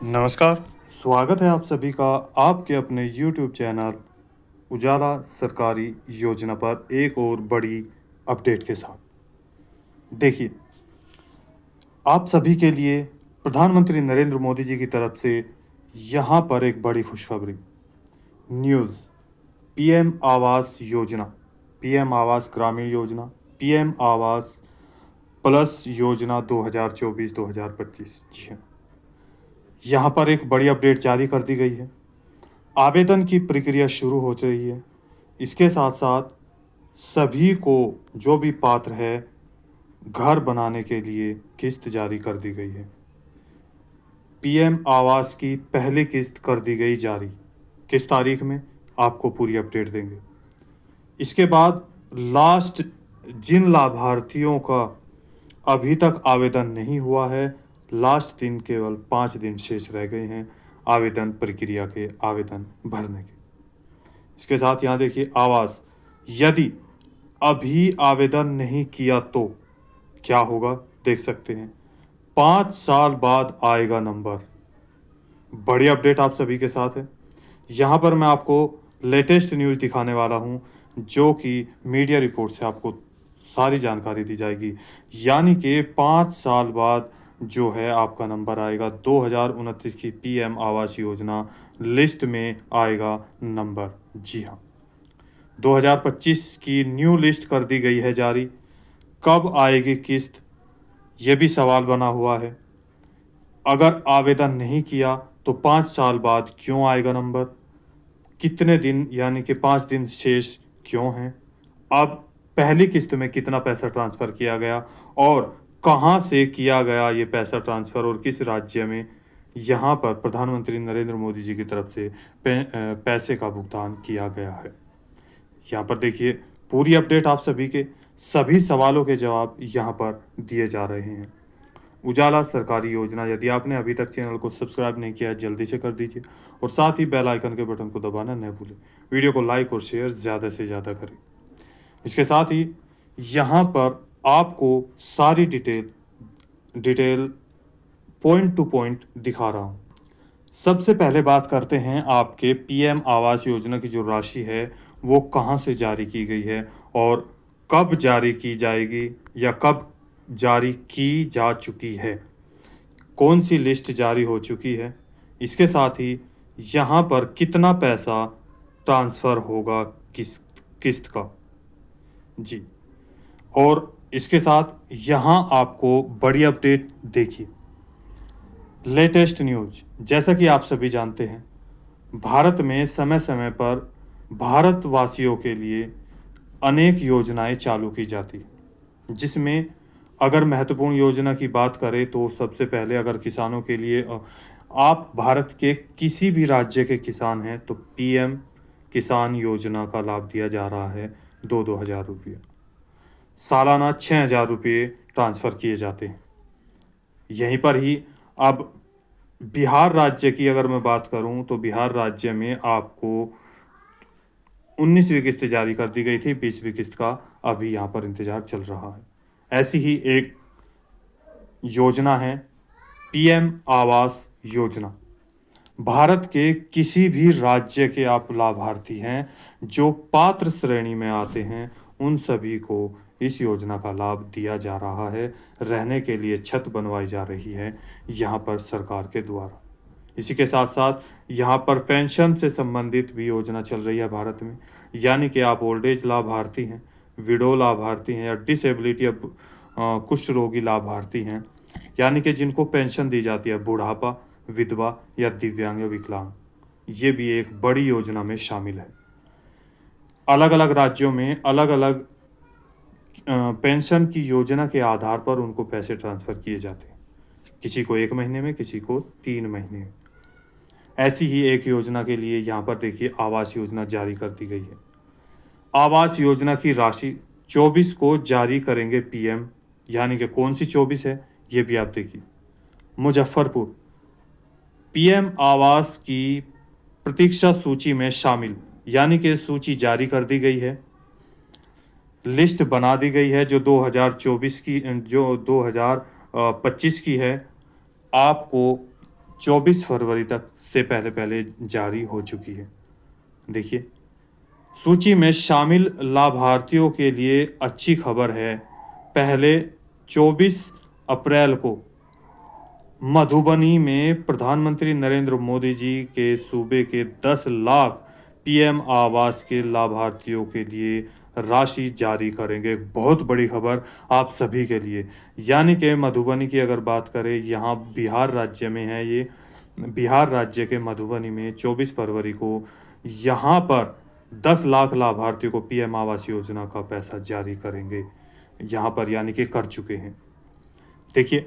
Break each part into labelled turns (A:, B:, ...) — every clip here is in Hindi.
A: नमस्कार। स्वागत है आप सभी का आपके अपने YouTube चैनल उजाला सरकारी योजना पर एक और बड़ी अपडेट के साथ। देखिए, आप सभी के लिए प्रधानमंत्री नरेंद्र मोदी जी की तरफ से यहाँ पर एक बड़ी खुशखबरी news. PM Awas Yojana, PM आवास ग्रामीण योजना, पीएम आवास प्लस योजना 2024-2025। जी हाँ, यहाँ पर एक बड़ी अपडेट जारी कर दी गई है। आवेदन की प्रक्रिया शुरू हो रही है। इसके साथ साथ सभी को जो भी पात्र है घर बनाने के लिए किस्त जारी कर दी गई है। पीएम आवास की पहली किस्त कर दी गई जारी। किस तारीख में, आपको पूरी अपडेट देंगे। इसके बाद लास्ट जिन लाभार्थियों का अभी तक आवेदन नहीं हुआ है, लास्ट दिन केवल 5 दिन शेष रह गए हैं आवेदन प्रक्रिया के आवेदन भरने के। इसके साथ यहाँ देखिए, आवास यदि अभी आवेदन नहीं किया तो क्या होगा, देख सकते हैं। 5 साल बाद आएगा नंबर। बड़ी अपडेट आप सभी के साथ है। यहाँ पर मैं आपको लेटेस्ट न्यूज़ दिखाने वाला हूँ, जो कि मीडिया रिपोर्ट से आपको सारी जानकारी दी जाएगी। यानी कि 5 साल बाद जो है आपका नंबर आएगा। 2029 की पीएम आवास योजना लिस्ट में आएगा नंबर। जी हाँ, 2025 की न्यू लिस्ट कर दी गई है जारी। कब आएगी किस्त, ये भी सवाल बना हुआ है। अगर आवेदन नहीं किया तो 5 साल बाद क्यों आएगा नंबर, कितने दिन यानी कि 5 दिन शेष क्यों हैं, अब पहली किस्त में कितना पैसा ट्रांसफ़र किया गया और कहाँ से किया गया ये पैसा ट्रांसफ़र और किस राज्य में, यहाँ पर प्रधानमंत्री नरेंद्र मोदी जी की तरफ से पैसे का भुगतान किया गया है। यहाँ पर देखिए, पूरी अपडेट आप सभी के सभी सवालों के जवाब यहाँ पर दिए जा रहे हैं। उजाला सरकारी योजना, यदि आपने अभी तक चैनल को सब्सक्राइब नहीं किया है जल्दी से कर दीजिए और साथ ही बेल आइकन के बटन को दबाना न भूलें। वीडियो को लाइक और शेयर ज़्यादा से ज़्यादा करें। इसके साथ ही यहाँ पर आपको सारी डिटेल पॉइंट टू पॉइंट दिखा रहा हूँ। सबसे पहले बात करते हैं आपके पीएम आवास योजना की जो राशि है वो कहाँ से जारी की गई है और कब जारी की जाएगी या कब जारी की जा चुकी है, कौन सी लिस्ट जारी हो चुकी है। इसके साथ ही यहाँ पर कितना पैसा ट्रांसफ़र होगा किस्त का। जी, और इसके साथ यहाँ आपको बड़ी अपडेट देखिए, लेटेस्ट न्यूज। जैसा कि आप सभी जानते हैं, भारत में समय समय पर भारतवासियों के लिए अनेक योजनाएं चालू की जाती हैं, जिसमें अगर महत्वपूर्ण योजना की बात करें तो सबसे पहले अगर किसानों के लिए आप भारत के किसी भी राज्य के किसान हैं तो पीएम किसान योजना का लाभ दिया जा रहा है। 2-2 हज़ार रुपये सालाना 6,000 रुपये ट्रांसफ़र किए जाते हैं। यहीं पर ही अब बिहार राज्य की अगर मैं बात करूं तो बिहार राज्य में आपको 19वीं किस्त जारी कर दी गई थी, 20वीं किस्त का अभी यहाँ पर इंतज़ार चल रहा है। ऐसी ही एक योजना है पीएम आवास योजना। भारत के किसी भी राज्य के आप लाभार्थी हैं जो पात्र श्रेणी में आते हैं, उन सभी को इस योजना का लाभ दिया जा रहा है। रहने के लिए छत बनवाई जा रही है यहाँ पर सरकार के द्वारा। इसी के साथ साथ यहाँ पर पेंशन से संबंधित भी योजना चल रही है भारत में। यानी कि आप ओल्ड एज लाभार्थी हैं, विडो लाभार्थी हैं या डिसेबिलिटी या कुष्ठ रोगी लाभार्थी हैं, यानी कि जिनको पेंशन दी जाती है, बुढ़ापा, विधवा या दिव्यांग या विकलांग, ये भी एक बड़ी योजना में शामिल है। अलग अलग राज्यों में अलग अलग पेंशन की योजना के आधार पर उनको पैसे ट्रांसफ़र किए जाते हैं, किसी को 1 महीने में, किसी को 3 महीने में। ऐसी ही एक योजना के लिए यहाँ पर देखिए आवास योजना जारी कर दी गई है। आवास योजना की राशि 24 को जारी करेंगे पीएम, यानी कि कौन सी 24 है ये भी आप देखिए। मुजफ्फरपुर पीएम आवास की प्रतीक्षा सूची में शामिल, यानी कि सूची जारी कर दी गई है, लिस्ट बना दी गई है जो 2024 की जो 2025 की है। आपको 24 फरवरी तक से पहले पहले जारी हो चुकी है। देखिए, सूची में शामिल लाभार्थियों के लिए अच्छी खबर है। पहले 24 अप्रैल को मधुबनी में प्रधानमंत्री नरेंद्र मोदी जी के सूबे के 10 लाख पीएम आवास के लाभार्थियों के लिए राशि जारी करेंगे। बहुत बड़ी खबर आप सभी के लिए। यानी कि मधुबनी की अगर बात करें, यहाँ बिहार राज्य में है ये। बिहार राज्य के मधुबनी में 24 फरवरी को यहाँ पर 10 लाख लाभार्थियों को पीएम आवास योजना का पैसा जारी करेंगे। यहाँ पर यानी कि कर चुके हैं। देखिए,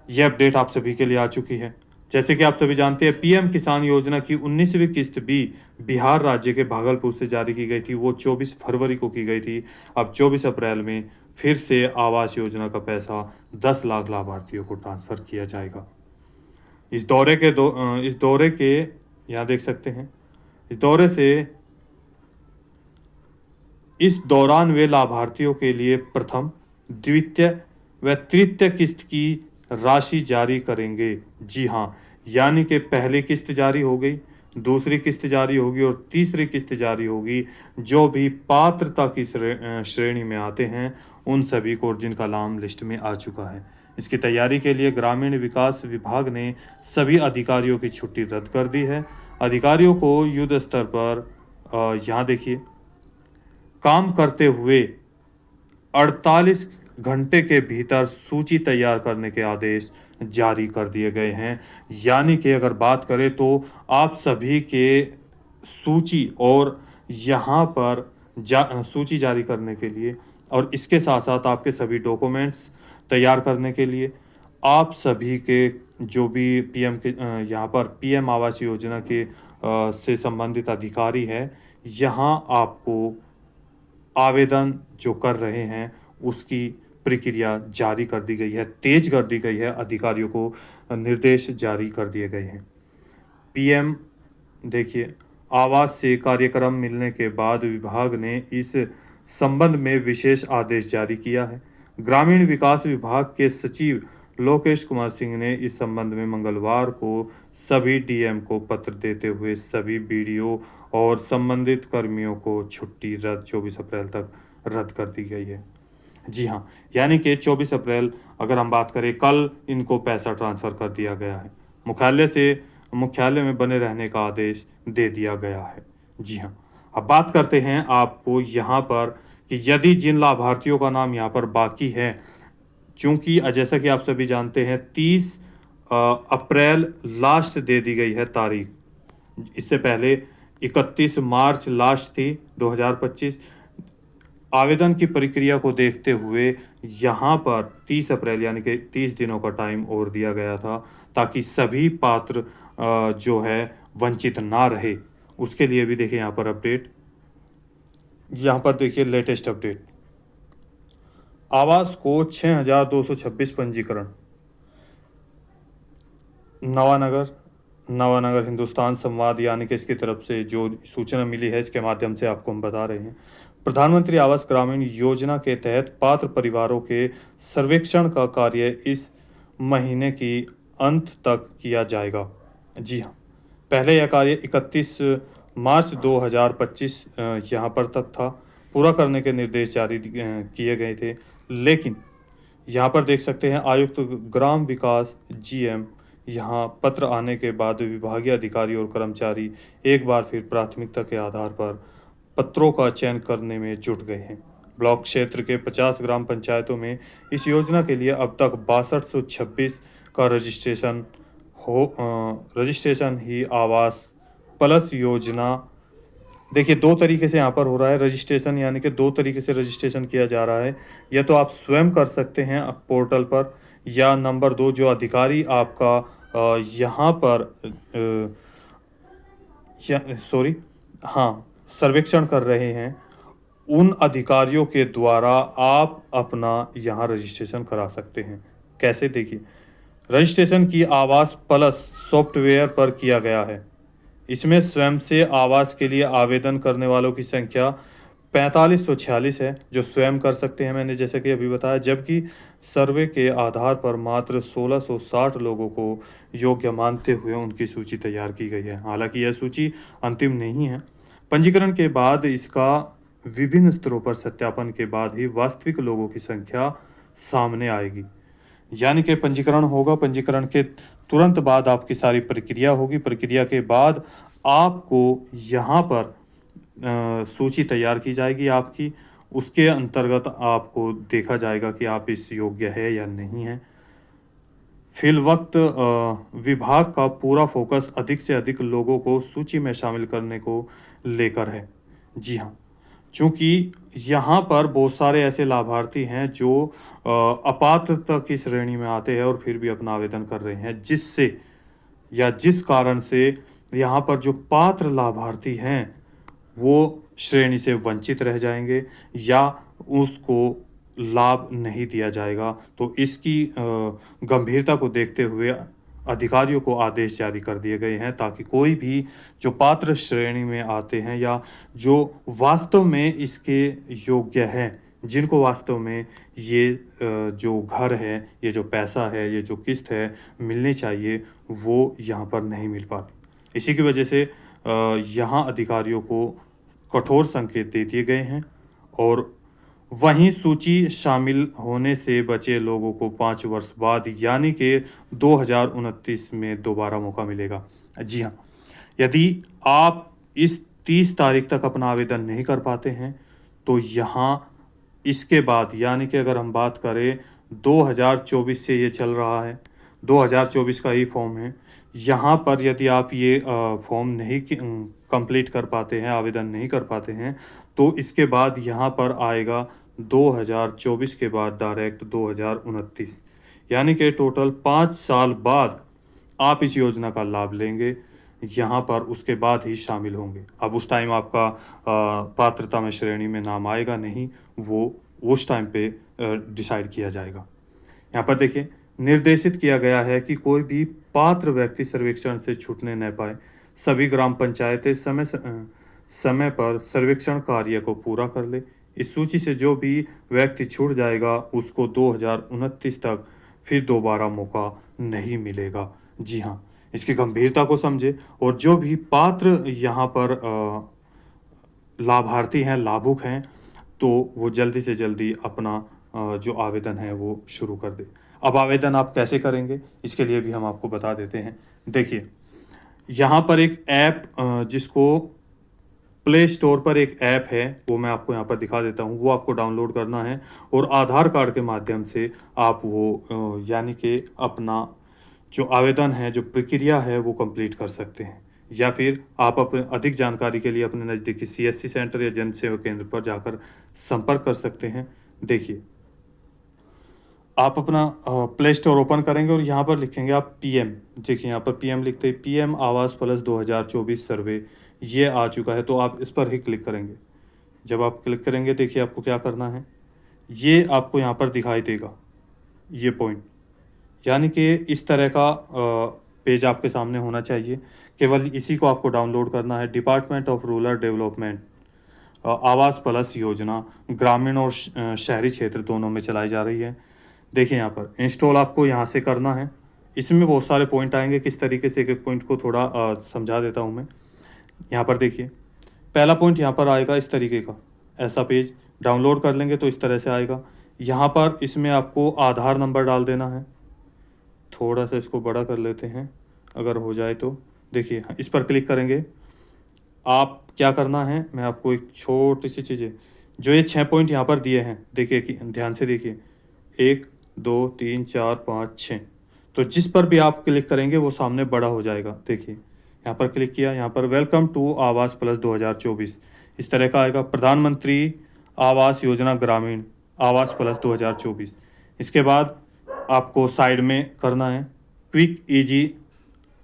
A: यह अपडेट आप सभी के लिए आ चुकी है। जैसे कि आप सभी जानते हैं, पीएम किसान योजना की 19वीं किस्त भी बिहार राज्य के भागलपुर से जारी की गई थी। वो 24 फरवरी को की गई थी। अब 24 अप्रैल में फिर से आवास योजना का पैसा 10 लाख लाभार्थियों को ट्रांसफर किया जाएगा। इस दौरे के यहाँ देख सकते हैं, इस दौरान वे लाभार्थियों के लिए प्रथम, द्वितीय व तृतीय किस्त की राशि जारी करेंगे। जी हाँ, यानी कि पहली किस्त जारी हो गई, दूसरी किस्त जारी होगी और तीसरी किस्त जारी होगी। जो भी पात्रता की श्रेणी में आते हैं उन सभी को, जिनका नाम लिस्ट में आ चुका है। इसकी तैयारी के लिए ग्रामीण विकास विभाग ने सभी अधिकारियों की छुट्टी रद्द कर दी है। अधिकारियों को युद्ध स्तर पर यहाँ देखिए, काम करते हुए 48 घंटे के भीतर सूची तैयार करने के आदेश जारी कर दिए गए हैं। यानी कि अगर बात करें तो आप सभी के सूची और यहाँ पर सूची जारी करने के लिए और इसके साथ साथ आपके सभी डॉक्यूमेंट्स तैयार करने के लिए आप सभी के जो भी पीएम के यहाँ पर पीएम आवास योजना के से संबंधित अधिकारी हैं, यहाँ आपको आवेदन जो कर रहे हैं उसकी प्रक्रिया जारी कर दी गई है, तेज कर दी गई है। अधिकारियों को निर्देश जारी कर दिए गए हैं। पीएम देखिए, आवास से कार्यक्रम मिलने के बाद विभाग ने इस संबंध में विशेष आदेश जारी किया है। ग्रामीण विकास विभाग के सचिव लोकेश कुमार सिंह ने इस संबंध में मंगलवार को सभी डीएम को पत्र देते हुए सभी बीडीओ और संबंधित कर्मियों को छुट्टी 24 अप्रैल तक रद्द कर दी गई है। जी हाँ, यानी कि 24 अप्रैल अगर हम बात करें, कल इनको पैसा ट्रांसफ़र कर दिया गया है। मुख्यालय में बने रहने का आदेश दे दिया गया है। जी हाँ, अब बात करते हैं आपको यहाँ पर कि यदि जिन लाभार्थियों का नाम यहाँ पर बाकी है, चूँकि जैसा कि आप सभी जानते हैं 30 अप्रैल लास्ट दे दी गई है तारीख। इससे पहले 31 मार्च लास्ट थी 2025। आवेदन की प्रक्रिया को देखते हुए यहाँ पर 30 अप्रैल यानी कि 30 दिनों का टाइम और दिया गया था, ताकि सभी पात्र जो है वंचित ना रहे। उसके लिए भी देखिए यहाँ पर अपडेट, यहाँ पर देखिए लेटेस्ट अपडेट। आवास को 6226 पंजीकरण। नवानगर हिंदुस्तान संवाद यानी कि इसकी तरफ से जो सूचना मिली है, इसके माध्यम से आपको हम बता रहे हैं। प्रधानमंत्री आवास ग्रामीण योजना के तहत पात्र परिवारों के सर्वेक्षण का कार्य इस महीने की अंत तक किया जाएगा। जी हाँ, पहले यह कार्य 31 मार्च 2025 यहाँ पर तक था। पूरा करने के निर्देश जारी किए गए थे, लेकिन यहाँ पर देख सकते हैं आयुक्त ग्राम विकास जीएम, यहाँ पत्र आने के बाद विभागीय अधिकारी और कर्मचारी एक बार फिर प्राथमिकता के आधार पर पत्रों का चयन करने में जुट गए हैं। ब्लॉक क्षेत्र के 50 ग्राम पंचायतों में इस योजना के लिए अब तक 6226 का रजिस्ट्रेशन ही आवास प्लस योजना। देखिए, दो तरीके से यहाँ पर हो रहा है रजिस्ट्रेशन, यानी कि दो तरीके से रजिस्ट्रेशन किया जा रहा है। या तो आप स्वयं कर सकते हैं पोर्टल पर, या नंबर 2 जो अधिकारी आपका यहाँ पर सर्वेक्षण कर रहे हैं, उन अधिकारियों के द्वारा आप अपना यहाँ रजिस्ट्रेशन करा सकते हैं। कैसे, देखिए, रजिस्ट्रेशन की आवास प्लस सॉफ्टवेयर पर किया गया है। इसमें स्वयं से आवास के लिए आवेदन करने वालों की संख्या 4546 है, जो स्वयं कर सकते हैं, मैंने जैसे कि अभी बताया। जबकि सर्वे के आधार पर मात्र 1660 लोगों को योग्य मानते हुए उनकी सूची तैयार की गई है। हालांकि यह सूची अंतिम नहीं है। पंजीकरण के बाद इसका विभिन्न स्तरों पर सत्यापन के बाद ही वास्तविक लोगों की संख्या सामने आएगी। यानी कि पंजीकरण होगा, पंजीकरण के तुरंत बाद आपकी सारी प्रक्रिया होगी, प्रक्रिया के बाद आपको यहाँ पर सूची तैयार की जाएगी आपकी। उसके अंतर्गत आपको देखा जाएगा कि आप इस योग्य है या नहीं है। फिल वक्त विभाग का पूरा फोकस अधिक से अधिक लोगों को सूची में शामिल करने को लेकर है। जी हाँ, चूंकि यहाँ पर बहुत सारे ऐसे लाभार्थी हैं जो अपात्रता की श्रेणी में आते हैं और फिर भी अपना आवेदन कर रहे हैं, जिससे या जिस कारण से यहाँ पर जो पात्र लाभार्थी हैं वो श्रेणी से वंचित रह जाएंगे या उसको लाभ नहीं दिया जाएगा। तो इसकी गंभीरता को देखते हुए अधिकारियों को आदेश जारी कर दिए गए हैं, ताकि कोई भी जो पात्र श्रेणी में आते हैं या जो वास्तव में इसके योग्य हैं, जिनको वास्तव में ये जो घर है, ये जो पैसा है, ये जो किस्त है मिलनी चाहिए, वो यहाँ पर नहीं मिल पाती। इसी की वजह से यहाँ अधिकारियों को कठोर संकेत दे दिए गए हैं और वहीं सूची शामिल होने से बचे लोगों को 5 वर्ष बाद यानी कि 2029 में दोबारा मौका मिलेगा। जी हाँ, यदि आप इस 30 तारीख तक अपना आवेदन नहीं कर पाते हैं तो यहाँ इसके बाद यानी कि अगर हम बात करें 2024 से ये चल रहा है, 2024 का ही फॉर्म है। यहाँ पर यदि आप ये फॉर्म नहीं कंप्लीट कर पाते हैं, आवेदन नहीं कर पाते हैं, तो इसके बाद यहाँ पर आएगा 2024 के बाद डायरेक्ट 2029, यानी कि टोटल 5 साल बाद आप इस योजना का लाभ लेंगे, यहाँ पर उसके बाद ही शामिल होंगे। अब उस टाइम आपका पात्रता में श्रेणी में नाम आएगा नहीं, वो उस टाइम पे डिसाइड किया जाएगा। यहाँ पर देखिए, निर्देशित किया गया है कि कोई भी पात्र व्यक्ति सर्वेक्षण से छूटने न पाए। सभी ग्राम पंचायतें समय पर सर्वेक्षण कार्य को पूरा कर ले। इस सूची से जो भी व्यक्ति छूट जाएगा उसको 2029 तक फिर दोबारा मौका नहीं मिलेगा। जी हाँ, इसकी गंभीरता को समझे और जो भी पात्र यहाँ पर लाभार्थी हैं, लाभुक हैं, तो वो जल्दी से जल्दी अपना जो आवेदन है वो शुरू कर दे। अब आवेदन आप कैसे करेंगे, इसके लिए भी हम आपको बता देते हैं। देखिए, यहाँ पर एक ऐप जिसको प्ले स्टोर पर एक ऐप है, वो मैं आपको यहाँ पर दिखा देता हूँ। वो आपको डाउनलोड करना है और आधार कार्ड के माध्यम से आप वो यानी कि अपना जो आवेदन है, जो प्रक्रिया है, वो कंप्लीट कर सकते हैं। या फिर आप अपने अधिक जानकारी के लिए अपने नज़दीकी सीएससी सेंटर या जन सेवा केंद्र पर जाकर संपर्क कर सकते हैं। देखिए, आप अपना प्ले स्टोर ओपन करेंगे और यहाँ पर लिखेंगे आप पीएम। देखिए, यहाँ पर पीएम लिखते ही पीएम आवास प्लस 2024 सर्वे ये आ चुका है, तो आप इस पर ही क्लिक करेंगे। जब आप क्लिक करेंगे, देखिए आपको क्या करना है, ये आपको यहाँ पर दिखाई देगा, ये पॉइंट, यानी कि इस तरह का पेज आपके सामने होना चाहिए। केवल इसी को आपको डाउनलोड करना है। डिपार्टमेंट ऑफ रूरल डेवलपमेंट आवास प्लस योजना ग्रामीण और शहरी क्षेत्र दोनों में चलाई जा रही है। देखिए, यहाँ पर इंस्टॉल आपको यहाँ से करना है। इसमें बहुत सारे पॉइंट आएंगे, किस तरीके से एक एक पॉइंट को थोड़ा समझा देता हूँ मैं। यहाँ पर देखिए, पहला पॉइंट यहाँ पर आएगा इस तरीके का, ऐसा पेज डाउनलोड कर लेंगे तो इस तरह से आएगा। यहाँ पर इसमें आपको आधार नंबर डाल देना है। थोड़ा सा इसको बड़ा कर लेते हैं, अगर हो जाए तो। देखिए, इस पर क्लिक करेंगे। आप क्या करना है, मैं आपको एक छोटी सी चीज़ है, जो ये 6 पॉइंट यहाँ पर दिए हैं, देखिए कि ध्यान से देखिए, 1 2 3 4 5 6, तो जिस पर भी आप क्लिक करेंगे वो सामने बड़ा हो जाएगा। देखिए, यहाँ पर क्लिक किया, यहाँ पर वेलकम टू आवास प्लस 2024 इस तरह का आएगा। प्रधानमंत्री आवास योजना ग्रामीण आवास प्लस 2024। इसके बाद आपको साइड में करना है क्विक इजी।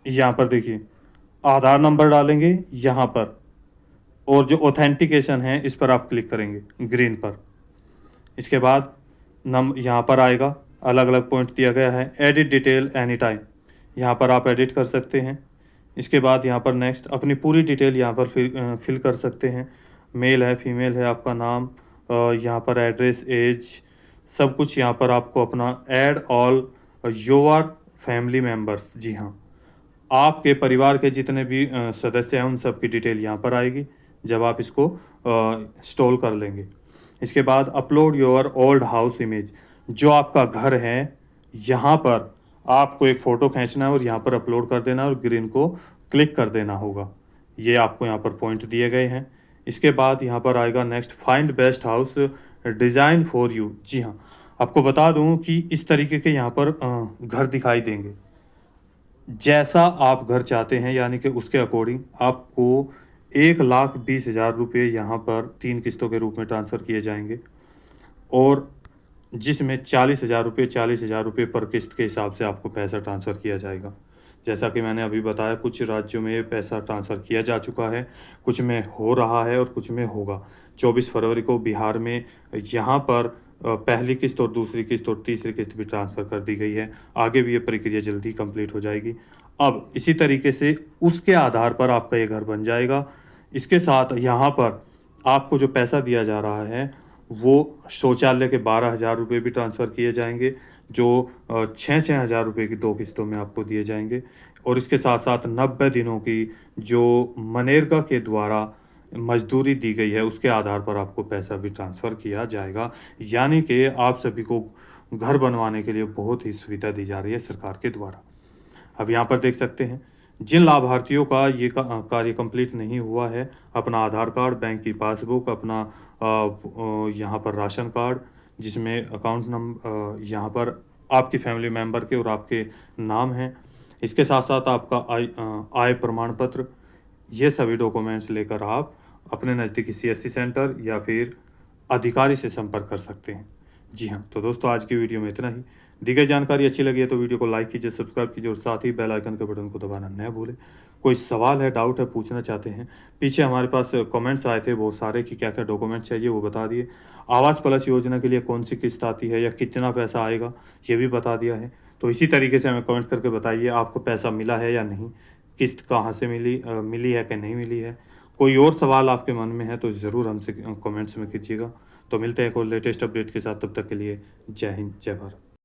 A: यहाँ पर देखिए, आधार नंबर डालेंगे यहाँ पर, और जो ऑथेंटिकेशन है इस पर आप क्लिक करेंगे ग्रीन पर। इसके बाद यहाँ पर आएगा, अलग अलग पॉइंट दिया गया है, एडिट डिटेल एनी टाइम, यहाँ पर आप एडिट कर सकते हैं। इसके बाद यहाँ पर नेक्स्ट, अपनी पूरी डिटेल यहाँ पर फिल कर सकते हैं। मेल है, फीमेल है, आपका नाम, यहाँ पर एड्रेस, एज, सब कुछ यहाँ पर आपको अपना add all your family members, जी हाँ, आपके परिवार के जितने भी सदस्य हैं उन सब की डिटेल यहाँ पर आएगी जब आप इसको इंस्टॉल कर लेंगे। इसके बाद upload your old house image, जो आपका घर है यहाँ पर आपको एक फ़ोटो खींचना है और यहाँ पर अपलोड कर देना है और ग्रीन को क्लिक कर देना होगा। ये आपको यहाँ पर पॉइंट दिए गए हैं। इसके बाद यहाँ पर आएगा next, find best house design for you. जी हाँ, आपको बता दूँ कि इस तरीके के यहाँ पर घर दिखाई देंगे। जैसा आप घर चाहते हैं यानी कि उसके अकॉर्डिंग आपको 1,20,000 रुपये यहाँ पर 3 किस्तों के रूप में ट्रांसफ़र किए जाएंगे और जिसमें 40,000 रुपये पर किस्त के हिसाब से आपको पैसा ट्रांसफ़र किया जाएगा। जैसा कि मैंने अभी बताया, कुछ राज्यों में ये पैसा ट्रांसफ़र किया जा चुका है, कुछ में हो रहा है और कुछ में होगा। 24 फरवरी को बिहार में यहाँ पर पहली किस्त और दूसरी किस्त और तीसरी किस्त भी ट्रांसफ़र कर दी गई है। आगे भी ये प्रक्रिया जल्दी कंप्लीट हो जाएगी। अब इसी तरीके से उसके आधार पर आपका ये घर बन जाएगा। इसके साथ यहाँ पर आपको जो पैसा दिया जा रहा है वो शौचालय के 12,000 रुपये भी ट्रांसफ़र किए जाएंगे, जो 6-6 हज़ार रुपये की 2 किस्तों में आपको दिए जाएंगे। और इसके साथ-साथ 90 दिनों की जो मनरेगा के द्वारा मज़दूरी दी गई है, उसके आधार पर आपको पैसा भी ट्रांसफ़र किया जाएगा। यानी कि आप सभी को घर बनवाने के लिए बहुत ही सुविधा दी जा रही है सरकार के द्वारा। अब यहाँ पर देख सकते हैं, जिन लाभार्थियों का ये कार्य कंप्लीट नहीं हुआ है, अपना आधार कार्ड, बैंक की पासबुक, अपना यहाँ पर राशन कार्ड, जिसमें अकाउंट यहाँ पर आपकी फैमिली मेंबर के और आपके नाम हैं। इसके साथ-साथ आपका आय प्रमाण पत्र, ये सभी डॉक्यूमेंट्स लेकर आप अपने नज़दीकी सीएससी सेंटर या फिर अधिकारी से संपर्क कर सकते हैं। जी हाँ, तो दोस्तों आज की वीडियो में इतना ही। दी गई जानकारी अच्छी लगी है तो वीडियो को लाइक कीजिए, सब्सक्राइब कीजिए और साथ ही बेल आइकन के बटन को दबाना न भूलें। कोई सवाल है, डाउट है, पूछना चाहते हैं, पीछे हमारे पास कमेंट्स आए थे बहुत सारे कि क्या-क्या डॉक्यूमेंट चाहिए वो बता दिए। आवास प्लस योजना के लिए कौन-सी किस्त आती है या कितना पैसा आएगा ये भी बता दिया है। तो इसी तरीके से हमें कमेंट करके बताइए आपको पैसा मिला है या नहीं, किस्त कहाँ से मिली है कि नहीं मिली है। कोई और सवाल आपके मन में है तो ज़रूर हमसे कमेंट्स में कीजिएगा। तो मिलते हैं एक और लेटेस्ट अपडेट के साथ, तब तक के लिए जय हिंद, जय भारत।